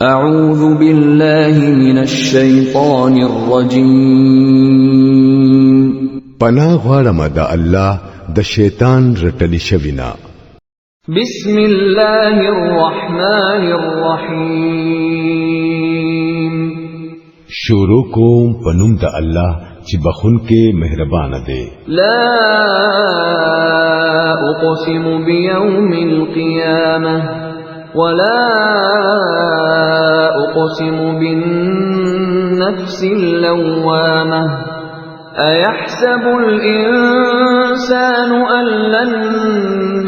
أعوذ بالله من الشيطان الرجيم پناه غواړم د الله د شیطان رټلی شوینا بسم الله الرحمن الرحيم شروع کوم پنوم د الله چې بخون کې مهربان دی لا أقسم بيوم القيامة ولا أقسم بالنفس اللوامة أيحسب الإنسان أن لن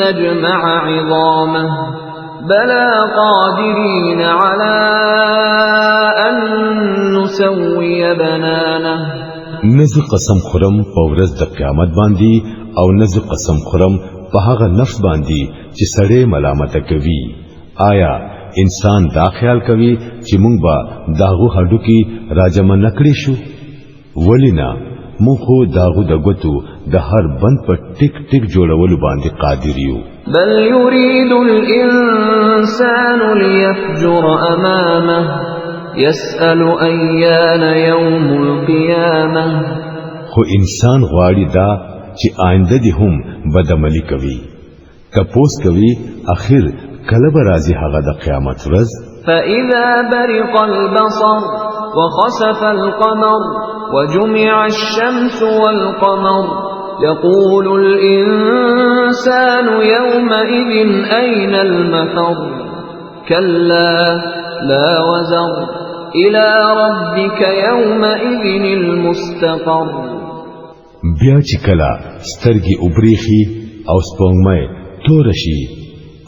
نجمع عظامه بلى قادرين على أن نسوي بنانه نزه قسم خورم په ورځ د قیامت باندې او نزه قسم خورم په هغه نفس باندې چې سړی ملامت کوي آیا انسان دا خیال کوي چې مونږ به داغو هډو کې راجمع نکړې شو ولینا مونږ خو داغو د غوتو د هر بند په ټیک ټیک جوړولو باندې قادر یو بل يريد الإنسان ليفجر أمامه يسأل أيان يوم القيامة خو انسان غواړي دا چې آینده دي هم بدعملي کوي تپوس کوي اخر کله به راځي هغه د قیامت ورځ فإذا برق البصر وخسف القمر وجمع الشمس والقمر يقول الإنسان يومئذ أين المفر كلا لا وزر إلى ربك يومئذ المستقر بیا چې کلا سترګي وبريخي او سپوږمۍ تورشي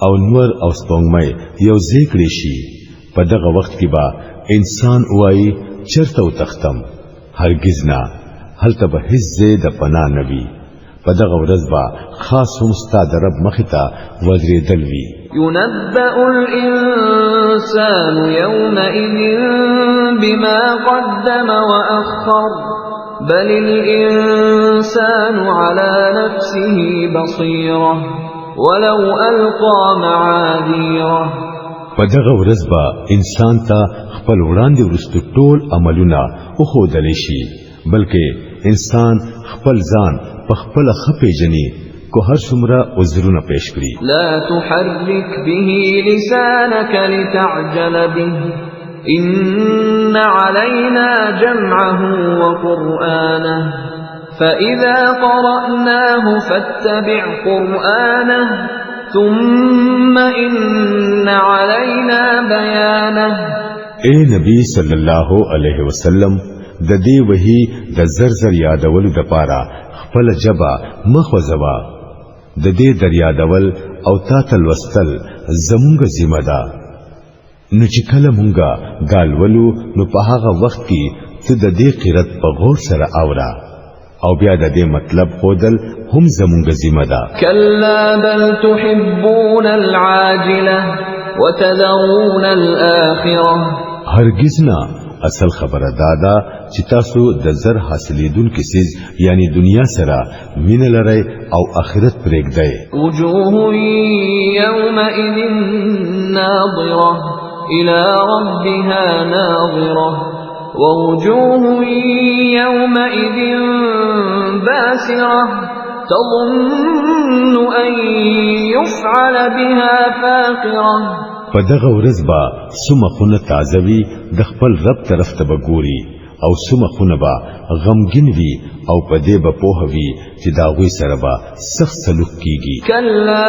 او نور او سپوږمۍ یو ذکر شي په دغه وخت کې با انسان وایي چرته و تختم هرگز نه هلته به هیڅ زید پناه نوي په دغه ورځ با خاص هم ستاد رب مخته وزریدل وی ينبأ الإنسان يومئذ بما قدم وأخر بل الإنسان على نفسه بصيرة ولو ألقى معاذيره په دغه ورځ به انسان ته خپل وړاندې ورستو ټول عملونه وښودل شي بلکې انسان خپل ځان په خپل خپې جنې کو هر څومره عذرونه پیش کړي لا تحرك به لسانك لتعجل به إن علينا جمعه وقرآنه فإذا قرأناه فاتبع قرآنه ثم إن علينا بيانه اے نبی صلی الله علیه وسلم د دې وਹੀ د زرزر یادولو د پاره خپل جبا مخوزوا د دې دریادول او تاتل وستل زمونږ ذمہ ده نو چې کله مونږه دالولو نو په هغه وخت کې ته د دې قرت په غور سره اورا او بیا د دې مطلب خودل هم زمونږ ذمہ ده كلا بل تحبون العاجله وتذرون الاخره هرگز نه اصل خبره دادا چې تاسو د زر حاصلېدون کې سیز یعنی دنیا سره مين لري او آخرت پرېږدئ وجوه يومئذ ناظره إلى ربها ناظره ووجوه يومئذ باسرة تظن أن يفعل بها فاقرة په دغه ورځ با سمخونه تعزوي د خپل رب طرف ته بګوري او سمخونه با غمگین وي او په دې به پوهوي چې دا غوي سره با سخت سلوک کیږي كلا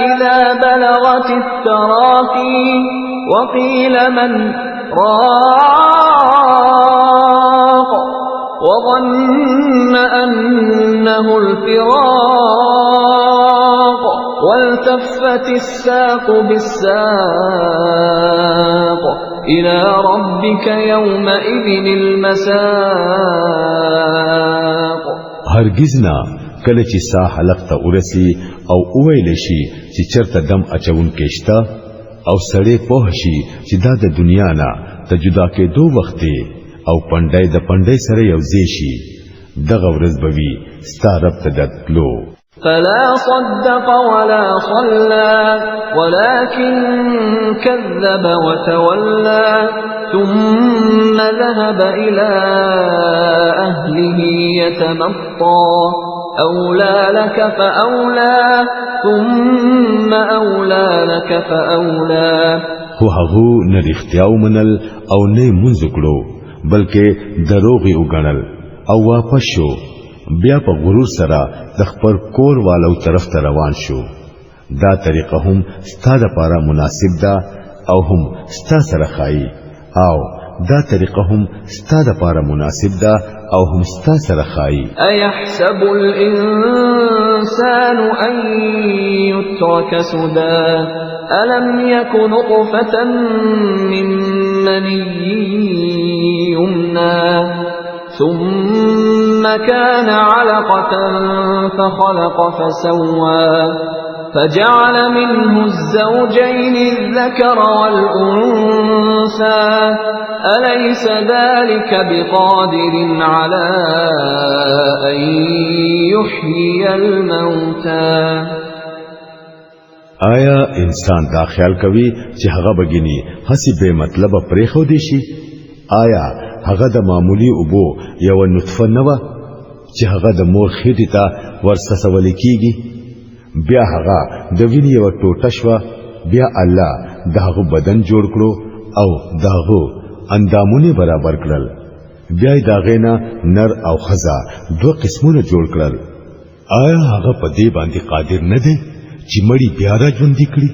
إذا بلغت التراقي وقيل من راق وظن أنه الفراق والتفت الساق بالساق إلى ربك يومئذ المساق هرگز نه کله چې سا حلق ته ورسی او ویل شي چې چرته دم اچون کېشتا او سړی په شي چې دا د دنیا نه ته جدا کېدو وخت او پندای د پندای سره یو ځای شي دغه ورځ به وي ستارب ته دتلو فلا صدق ولا صلى ولكن كذب وتولى ثم ذهب إلى أهله يتمطى أولى لك فأولى ثم أولى لك فأولى خو هغه نه رښتیاو منل او نه منځ کړو بلکې دروغ یې وګڼل او واپس شو بیا په غرور سره د خپل کور والو طرف ته روان شو دا طریقه هم ستاسو لپاره مناسب ده او هم ستاسو سره خایي او دا طریقه هم ستاسو لپاره مناسب ده او هم ستاسو سره خایي ايحسب الانسان ان يترك سدى الم يكن نطفة من مني يمنى ثم كان علقة فخلق فسوى فجعل منه الزوجين الذكر والأنثى أليس ذلك بقادر على أن يحيي الموتى آیا انسان دا خیال کوي چې هغه بګینی هسي به مطلب پرې خو دی شي آیا هغه د معمولی اوبو یو نطفه نه و چې هغه د مور خېټې ته ورسول کیږي بیا هغه د وینې یو ټوټه شو بیا الله داغه بدن جوړ کړو او داغه اندامونه برابر کړل بیا داغه نه نر او خزا دوه قسمونه جوړ کړل آیا هغه په دې باندې قادر نه دی چې مړی بیا را ژوندې کړي